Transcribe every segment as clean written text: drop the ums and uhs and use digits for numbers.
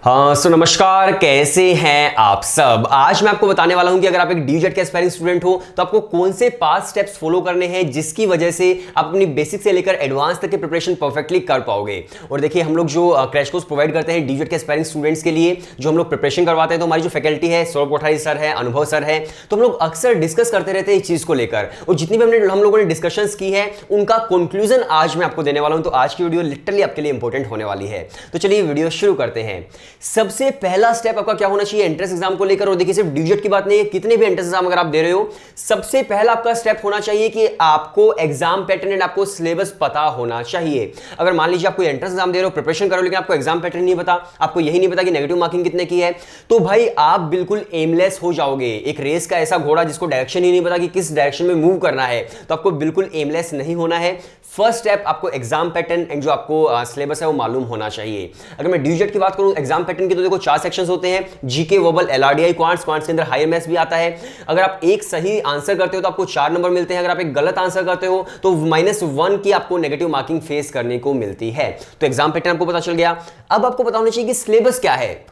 हाँ सो नमस्कार, कैसे हैं आप सब। आज मैं आपको बताने वाला हूं कि अगर आप एक डीयूजेट के एस्पायरिंग स्टूडेंट हो तो आपको कौन से 5 स्टेप्स फॉलो करने हैं जिसकी वजह से आप अपनी बेसिक से लेकर एडवांस तक की प्रिपरेशन परफेक्टली कर पाओगे। और देखिए, हम लोग जो क्रैश कोर्स प्रोवाइड करते हैं डीयूजेट के एस्पायरिंग स्टूडेंट्स के लिए, जो हम लोग प्रिपरेशन करवाते हैं, तो हमारी जो फैकल्टी है, सौरभ कोठारी सर है, अनुभव सर है, तो हम लोग अक्सर डिस्कस करते रहते हैं इस चीज को लेकर। और जितनी भी हम लोगों ने डिस्कशंस की है उनका कंक्लूजन आज मैं आपको देने वाला हूं। तो आज की वीडियो लिटरली आपके लिए इंपॉर्टेंट होने वाली है। तो चलिए वीडियो शुरू करते हैं। सबसे पहला स्टेप आपका क्या होना चाहिए एंट्रेंस एग्जाम को लेकर। और देखिए, सिर्फ डीयूजेट की बात नहीं है, कितने भी एंट्रेंस एग्जाम अगर आप दे रहे हो, सबसे पहला आपका स्टेप होना चाहिए कि आपको एग्जाम पैटर्न एंड आपको सिलेबस पता होना चाहिए। अगर मान लीजिए आप कोई एंट्रेंस एग्जाम दे रहे हो, प्रिपरेशन करो, लेकिन आपको एग्जाम पैटर्न नहीं पता, आपको यही नहीं पता कि नेगेटिव मार्किंग कितने की है, तो भाई आप बिल्कुल एमलेस हो जाओगे। एक रेस का ऐसा घोड़ा जिसको डायरेक्शन ही नहीं पता कि किस डायरेक्शन में मूव करना है, तो आपको बिल्कुल एमलेस नहीं होना है। फर्स्ट स्टेप, आपको एग्जाम पैटर्न एंड जो आपको सिलेबस है वो मालूम होना चाहिए। अगर मैं डीयूजेट की बात करूं एग्जाम पैटर्न की, तो देखो 4 सेक्शंस होते हैं, जीके, वर्बल, एलआरडीआई, क्वांट्स के अंदर हायर मैथ्स भी आता है। अगर आप एक सही आंसर करते हो तो आपको 4 नंबर मिलते हैं। अगर आप एक गलत आंसर करते हो तो -1 की आपको नेगेटिव मार्किंग फेस करने को मिलती है। तो एग्जाम पैटर्न आपको पता चल गया। अब आपको पता होना चाहिए कि सिलेबस क्या है।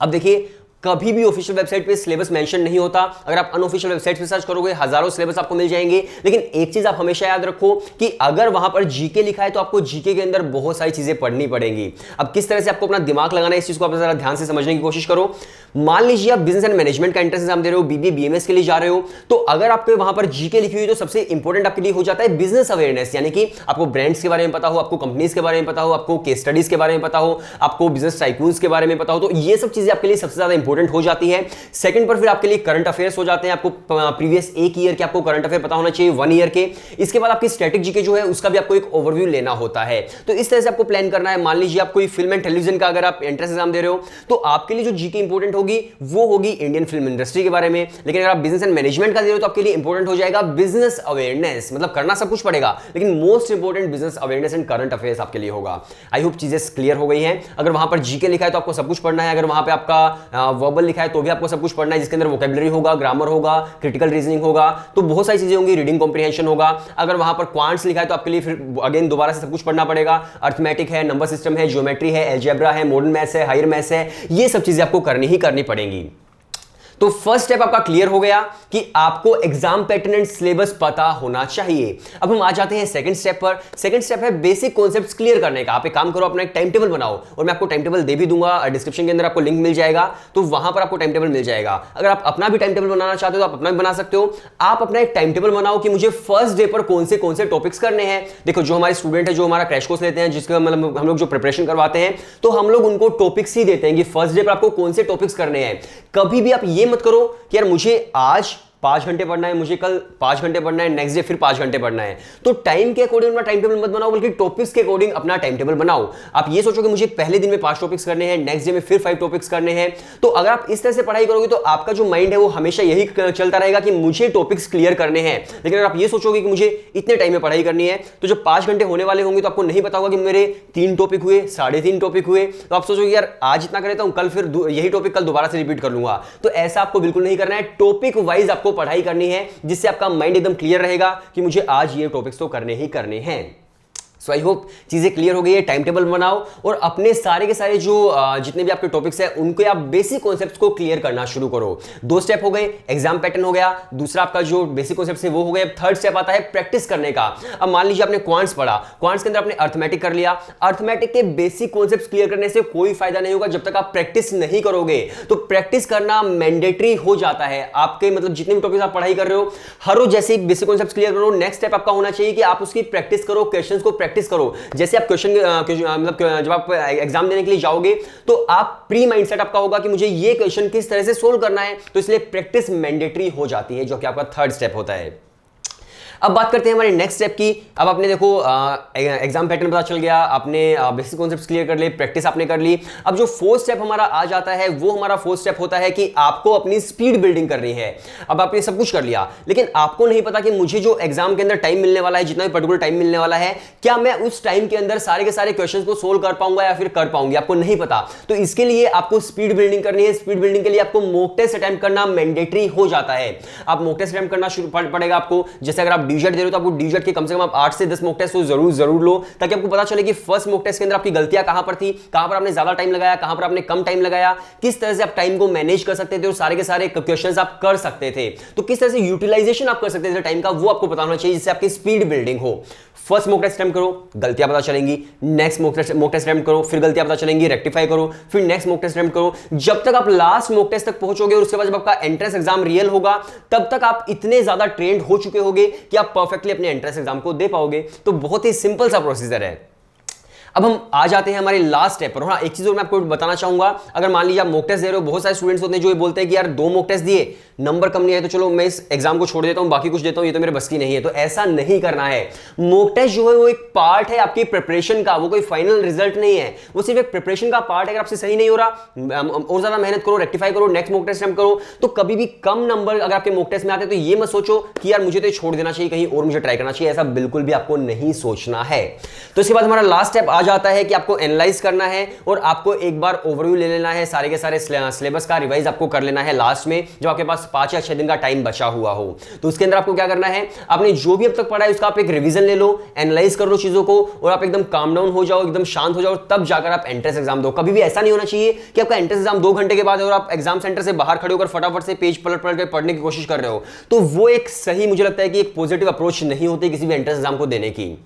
अब देखिए, कभी भी ऑफिशियल वेबसाइट पे सिलेबस मेंशन नहीं होता। अगर आप अनऑफिशियल वेबसाइट पे सर्च करोगे हजारों सिलेबस आपको मिल जाएंगे, लेकिन एक चीज आप हमेशा याद रखो कि अगर वहां पर जीके लिखा है तो आपको जीके के अंदर बहुत सारी चीजें पढ़नी पड़ेंगी। अब किस तरह से आपको अपना दिमाग लगाना है, इस चीज को आप जरा ध्यान से समझने की कोशिश करो। मान लीजिए आप बिजनेस एंड मैनेजमेंट का एंट्रेंस एग्जाम दे रहे हो, बीबीए बीएमएस के लिए जा रहे हो, तो अगर आपके वहां पर जीके लिखी हुई तो सबसे इंपॉर्टेंट आपके लिए हो जाता है बिजनेस अवेयरनेस, यानी कि आपको ब्रांड्स के बारे में पता हो, आपको कंपनीज के बारे में पता हो, आपको केस स्टडीज के बारे में पता हो, आपको बिजनेस टाइकून्स के बारे में पता हो। तो ये सब चीजें आपके लिए सबसे ज्यादा इंपॉर्टेंट हो जाती है। सेकंड पर फिर आपके लिए करंट अफेयर्स हो जाते हैं। आपको प्रीवियस एक ईयर के आपको करंट अफेयर पता होना चाहिए, 1 ईयर के। इसके बाद आपकी स्टैटिक जीके जो है उसका भी आपको एक ओवरव्यू लेना होता है। तो इस तरह से आपको प्लान करना है। मान लीजिए आप कोई फिल्म एंड टेलीविजन का अगर आप एंट्रेंस एग्जाम दे रहे हो, तो आपके लिए जो जीके इंपॉर्टेंट होगी वो होगी इंडियन फिल्म इंडस्ट्री के बारे में। लेकिन अगर आप बिजनेस एंड मैनेजमेंट का दे रहे हो तो आपके लिए इंपॉर्टेंट हो जाएगा बिजनेस अवेयरनेस। मतलब करना सब कुछ पड़ेगा, लेकिन most important business awareness and current affairs आपके लिए होगा। आई होप चीजें क्लियर हो गई हैं। अगर वहां पर जीके लिखा है तो आपको सब कुछ पढ़ना है। अगर वहां पे आपका वर्बल लिखा है तो भी आपको सब कुछ पढ़ना है, जिसके अंदर वोकैबुलरी होगा, ग्रामर होगा, क्रिटिकल रीजनिंग होगा, तो बहुत सारी चीजें होंगी, रीडिंग कॉम्प्रिहेंशन होगा। अगर वहां पर क्वांट्स लिखा है तो आपके लिए फिर अगेन दोबारा से सब कुछ पढ़ना पड़ेगा। अर्थमेटिक है, नंबर सिस्टम है, ज्योमेट्री है, अलजेब्रा है, मॉडर्न मैथ्स है, हायर मैथ्स है, ये सब चीजें आपको करनी ही करनी पड़ेंगी। तो फर्स्ट स्टेप आपका क्लियर हो गया कि आपको एग्जाम पैटर्न एंड सिलेबस पता होना चाहिए। अब हम आ जाते हैं सेकंड स्टेप पर। सेकंड स्टेप है बेसिक कॉन्सेप्ट्स क्लियर करने का। आप एक काम करो, अपना एक टाइम टेबल बनाओ, और मैं आपको टाइम टेबल दे भी दूंगा, डिस्क्रिप्शन के अंदर आपको लिंक मिल जाएगा, तो वहां पर आपको टाइम टेबल मिल जाएगा। अगर आप अपना भी टाइम टेबल बनाना चाहते हो तो आप अपना भी बना सकते हो। आप अपना एक टाइम टेबल बनाओ कि मुझे फर्स्ट डे पर कौन से टॉपिक्स करने हैं। देखो, जो हमारे स्टूडेंट है, जो हमारा क्रैश कोर्स लेते हैं, जिसका मतलब हम लोग जो प्रिपरेशन करवाते हैं, तो हम लोग उनको टॉपिक्स ही देते हैं कि फर्स्ट डे पर आपको कौन से टॉपिक्स करने हैं। कभी भी आप ये मत करो कि यार मुझे आज 5 घंटे पढ़ना है, मुझे कल 5 घंटे पढ़ना है, नेक्स्ट डे फिर 5 घंटे पढ़ना है। तो टाइम के अकॉर्डिंग अपना टाइम टेबल मत बनाओ, बल्कि टॉपिक्स के अकॉर्डिंग अपना टाइम टेबल बनाओ। आप ये सोचो कि मुझे पहले दिन में 5 टॉपिक्स करने हैं, नेक्स्ट डे में फिर 5 टॉपिक्स करने हैं। तो अगर आप इस तरह से पढ़ाई करोगे तो आपका जो माइंड है वो हमेशा यही चलता रहेगा कि मुझे टॉपिक्स क्लियर करने हैं। लेकिन अगर आप ये सोचोगे कि मुझे इतने टाइम में पढ़ाई करनी है, तो जब 5 घंटे होने वाले होंगे तो आपको नहीं पता होगा कि मेरे 3 टॉपिक हुए, 3.5 टॉपिक हुए, तो आप सोचोगे यार आज इतना कर लेता हूं, कल फिर यही टॉपिक कल दोबारा से रिपीट कर लूंगा। तो ऐसा आपको बिल्कुल नहीं करना है। टॉपिक वाइज आपको पढ़ाई करनी है, जिससे आपका माइंड एकदम क्लियर रहेगा कि मुझे आज ये टॉपिक्स तो करने ही करने हैं। सो आई होप चीजें क्लियर हो गई है। टाइम टेबल बनाओ और अपने सारे के सारे जो जितने भी आपके टॉपिक्स हैं उनके आप बेसिक कॉन्सेप्ट्स को क्लियर करना शुरू करो। 2 स्टेप हो गए, एग्जाम पैटर्न हो गया, दूसरा आपका जो बेसिक कॉन्सेप्ट्स है वो हो गए। थर्ड स्टेप आता है प्रैक्टिस करने का। अब मान लीजिए आपने क्वांट्स पढ़ा, क्वांट्स के अंदर आपने अर्थमेटिक कर लिया। अर्थमेटिक के बेसिक कॉन्सेप्ट्स क्लियर करने से कोई फायदा नहीं होगा जब तक आप प्रैक्टिस नहीं करोगे। तो प्रैक्टिस करना मैंडेटरी हो जाता है आपके, मतलब जितने भी टॉपिक्स आप पढ़ाई कर रहे हो, हर रोज जैसे बेसिक कॉन्सेप्ट्स क्लियर करो। नेक्स्ट स्टेप आपका होना चाहिए कि आप उसकी प्रैक्टिस करो, क्वेश्चंस को प्रैक्टिस करो। जैसे आप क्वेश्चन मतलब जब आप एग्जाम देने के लिए जाओगे तो आप प्री माइंडसेट आपका होगा कि मुझे ये क्वेश्चन किस तरह से सोल्व करना है, तो इसलिए प्रैक्टिस मैंडेटरी हो जाती है, जो कि आपका थर्ड स्टेप होता है। अब बात करते हैं हमारे नेक्स्ट स्टेप की। अब आपने देखो एग्जाम पैटर्न पता चल गया, आपने बेसिक कॉन्सेप्ट्स क्लियर कर लिए, प्रैक्टिस आपने कर ली। अब जो फोर्थ स्टेप हमारा आ जाता है वो हमारा फोर्थ स्टेप होता है कि आपको अपनी स्पीड बिल्डिंग करनी है। अब आपने सब कुछ कर लिया, लेकिन आपको नहीं पता कि मुझे जो एग्जाम के अंदर टाइम मिलने वाला है, जितना भी पर्टिकुलर टाइम मिलने वाला है, क्या मैं उस टाइम के अंदर सारे के सारे क्वेश्चंस को सोल्व कर पाऊंगा या फिर कर पाऊंगी, आपको नहीं पता। तो इसके लिए आपको स्पीड बिल्डिंग करनी है। स्पीड बिल्डिंग के लिए आपको मॉक टेस्ट अटेम्प्ट करना मैंडेटरी हो जाता है। आप मॉक टेस्ट अटेम्प्ट करना शुरू पड़ेगा आपको। जैसे अगर आप डीजेट दे रहे हो तो आपको डीजेट के कम से कम आप 8 से 10 मॉक टेस्ट तो जरूर लो, ताकि आपको पता चले कि फर्स्ट मॉक टेस्ट के अंदर आपकी गलतियां कहां पर थी, कहां पर आपने ज्यादा टाइम लगाया, कहां पर आपने कम टाइम लगाया, किस तरह से आप टाइम को मैनेज कर सकते थे और सारे के सारे क्वेश्चंस आप कर सकते थे, तो किस तरह से यूटिलाइजेशन आप कर सकते थे टाइम का, वो आपको पता होना चाहिए, जिससे आपकी स्पीड बिल्डिंग हो। फर्स्ट मॉक टेस्ट अटेम्प्ट करो, गलतियां पता चलेंगी, नेक्स्ट मॉक टेस्ट अटेम्प्ट करो, फिर गलतियां पता चलेंगी, रेक्टिफाई करो, फिर नेक्स्ट मॉक टेस्ट अटेम्प्ट करो, जब तक आप लास्ट मॉक टेस्ट तक पहुंचोगे और उसके बाद जब आपका एंट्रेंस एग्जाम रियल होगा, तब तक आप इतने ज्यादा ट्रेंड हो चुके होगे कि आप परफेक्टली अपने एंट्रेंस एग्जाम को दे पाओगे। तो बहुत ही सिंपल सा प्रोसीजर है। अब हम आ जाते हैं हमारे लास्ट स्टेप पर। हाँ, एक चीज और मैं आपको बताना चाहूंगा, अगर मान लीजिए आप मॉक टेस्ट दे रहे हो, बहुत सारे स्टूडेंट्स होते हैं जो ये बोलते हैं कि यार 2 मॉक टेस्ट दिए, नंबर कम नहीं आए तो चलो मैं इस एग्जाम को छोड़ देता हूं, बाकी कुछ देता हूं, ये तो मेरे बस की नहीं है। तो ऐसा नहीं करना है। मॉक टेस्ट जो है वो एक पार्ट है आपकी प्रिपरेशन का, वो कोई फाइनल रिजल्ट नहीं है, वो सिर्फ एक प्रिपरेशन का पार्ट है। अगर आपसे सही नहीं हो रहा, और ज्यादा मेहनत करो, रेक्टिफाई करो, नेक्स्ट मॉक टेस्ट करो। तो कभी भी कम नंबर अगर आपके मॉक टेस्ट में आते हैं तो ये मत सोचो कि यार मुझे तो छोड़ देना चाहिए, कहीं और मुझे ट्राई करना चाहिए, ऐसा बिल्कुल भी आपको नहीं सोचना है। तो इसके बाद हमारा लास्ट स्टेप आ जाता है कि आपको एनालाइज करना है और आपको एक बार ओवरव्यू ले लेना है, सारे के सारे सिलेबस का रिवाइज आपको कर लेना है लास्ट में, जब आपके पास 5 या 6 दिन का टाइम बचा हुआ हो। तो उसके अंदर आपको क्या करना है, आपने जो भी अब तक पढ़ा है उसका आप एक रिवीजन ले लो, एनालाइज कर लो चीजों को, और आप एकदम काम डाउन हो जाओ, एकदम शांत हो जाओ, तब जाकर आप एंट्रेंस एग्जाम दो। कभी भी ऐसा नहीं होना चाहिए कि आपका एंट्रेंस एग्जाम 2 घंटे के बाद और आप एग्जाम सेंटर से बाहर खड़े होकर फटाफट से पेज पलट पलट के पढ़ने की कोशिश कर रहे हो। तो वो एक सही, मुझे लगता है कि एक पॉजिटिव अप्रोच नहीं होती किसी भी एंट्रेंस एग्जाम को देने की।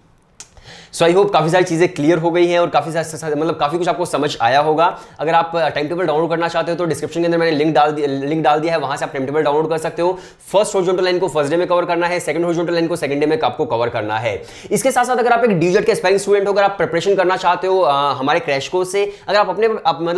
सो आई होप काफी सारी चीजें क्लियर हो गई हैं और काफी कुछ आपको समझ आया होगा। अगर आप टाइम टेबल डाउनलोड करना चाहते हो तो डिस्क्रिप्शन के अंदर मैंने लिंक डाल दिया है, वहां से आप टाइम टेबल डाउनलोड कर सकते हो। फर्स्ट हॉरिजॉन्टल लाइन को फर्स्ट डे में कवर करना है, सेकंड हॉरिजॉन्टल लाइन को सेकंड डे में आपको कवर करना है। इसके साथ साथ अगर आप एक डीजेट के एस्पायरिंग स्टूडेंट हो, अगर आप प्रिपरेशन करना चाहते हो हमारे क्रैश कोर्स से, अगर आप अपने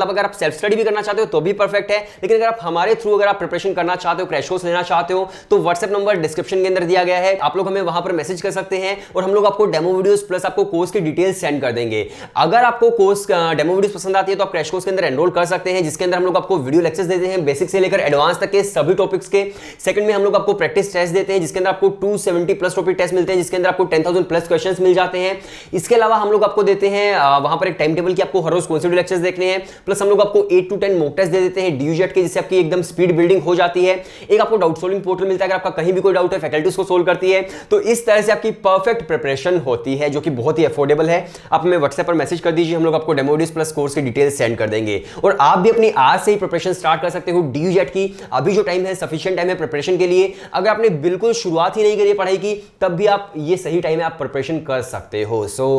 अगर आप सेल्फ स्टडी भी करना चाहते हो तो भी परफेक्ट है। लेकिन अगर आप हमारे थ्रू अगर आप प्रिपरेशन करना चाहते हो, क्रैश कोर्स लेना चाहते हो, तो व्हाट्सएप नंबर डिस्क्रिप्शन के अंदर दिया गया है, आप लोग हमें वहां पर मैसेज कर सकते हैं और हम लोग आपको डेमो वीडियोस प्लस आपको कोर्स की डिटेल्स सेंड कर देंगे। अगर आपको कोर्स डेमो वीडियोस पसंद आती है तो आप क्रैश कोर्स के अंदर एनरोल कर सकते हैं, जिसके अंदर हम लोग आपको वीडियो लेक्चर्स देते हैं बेसिक से लेकर एडवांस तक के सभी टॉपिक्स के। सेकंड में हम लोग आपको प्रैक्टिस टेस्ट देते हैं, जिसके अंदर आपको 270 प्लस टॉपिक टेस्ट मिलते हैं, जिसके अंदर आपको 10,000 प्लस क्वेश्चंस मिल जाते हैं। इसके अलावा हम लोग आपको देते हैं वहां पर एक टाइम टेबल की, आपको हर रोज कौन से लेक्चर्स देखने हैं, प्लस हम लोग आपको 8 to 10 मॉक टेस्ट दे देते हैं डीयूजेट के, जिससे आपकी एकदम स्पीड बिल्डिंग हो जाती है। एक आपको डाउट सॉल्विंग पोर्टल मिलता है, अगर आपका कहीं भी कोई डाउट है फैकल्टी उसको सोल्व करती है। तो इस तरह से आपकी परफेक्ट प्रिपरेशन होती है, जो कि बहुत ही अफोर्डेबल है। आप हमें व्हाट्सएप पर मैसेज कर दीजिए, हम लोग आपको डेमो वीडियोस प्लस कोर्स की डिटेल्स सेंड कर देंगे। और आप भी अपनी आज से ही प्रिपरेशन स्टार्ट कर सकते हो डीयूजेट की। अभी जो टाइम है सफिशिएंट टाइम है प्रिपरेशन के लिए। अगर आपने बिल्कुल शुरुआत ही नहीं करी पढ़ाई की, तब भी आप ये सही टाइम है, आप प्रिपरेशन कर सकते हो। सो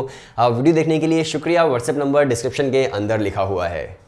वीडियो देखने के लिए शुक्रिया। व्हाट्सएप नंबर डिस्क्रिप्शन के अंदर लिखा हुआ है।